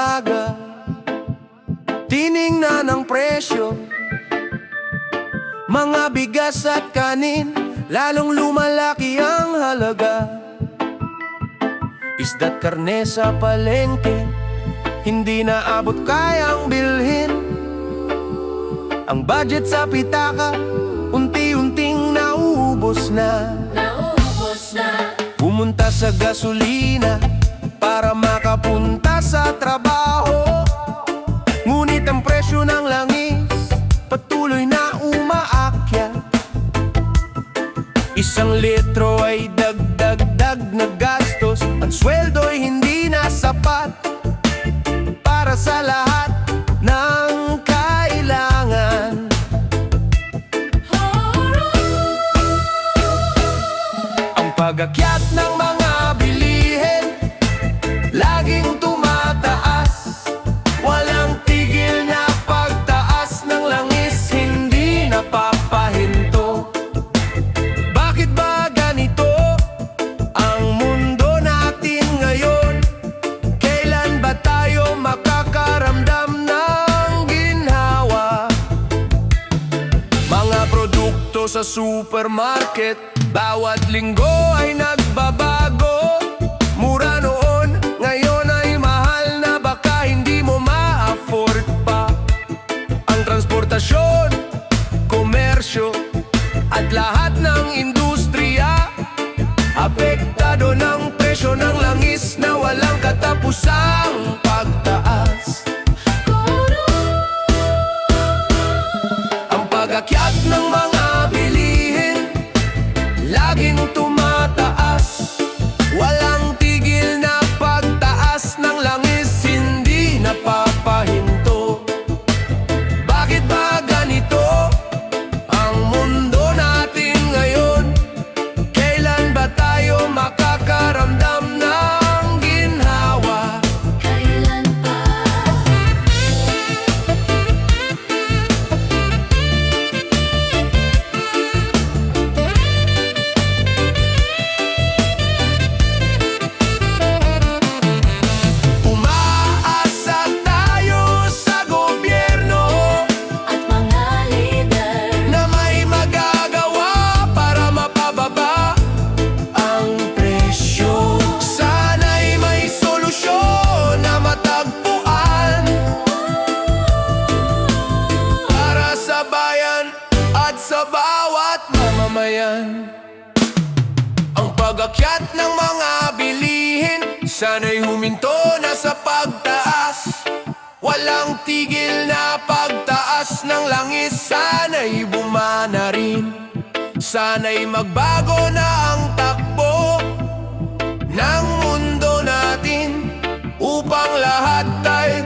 umaga, tiningnan ang presyo. Mga bigas at kanin, lalong lumalaki ang halaga. Isda't karne sa palengke, hindi na abot kayang bilhin. Ang budget sa pitaka, unti-unting nauubos na. Pumunta sa gasolina para makapunta sa trabaho. Ngunit ang presyo ng langis patuloy na umaakyat. 1 litro ay dagdag na gastos. Ang sweldo'y hindi na sapat para sa lahat ng kailangan. Ang pag-akyat ng mga bilihin laging tumataas. Walang tigil na pagtaas ng langis, hindi napapahinto. Bakit ba ganito ang mundo natin ngayon? Kailan ba tayo makakaramdam ng ginhawa? Mga produkto sa supermarket, bawat linggo ay nagbabago. Mura noon, ngayon ay mahal na, baka hindi mo ma-afford pa. Ang transportasyon, komersyo, at lahat ng industriya apektado ng presyo ng langis na walang katapusang pagtaas. Ang pag-akyat ng mga bilihin laging tumataas. Walang tigil na pagtaas ng langis, hindi napapahinto. Bakit ba ganito ang mundo natin ngayon? Kailan ba tayo makakaramdam ng ginhawa? Kailan pa? Umaasa tayo sa gobyerno At mga lider na may magagawa para mapababa ang presyo. Sana'y may solusyon na matagpuan para sa bayan at sa bawat mamamayan. Ang pag-akyat ng mga bilihin sana'y huminto na sa pagtaas. Walang tigil na pagtaas ng langis, sana'y bumana rin. Sana'y magbago na ang takbo ng mundo natin upang lahat ay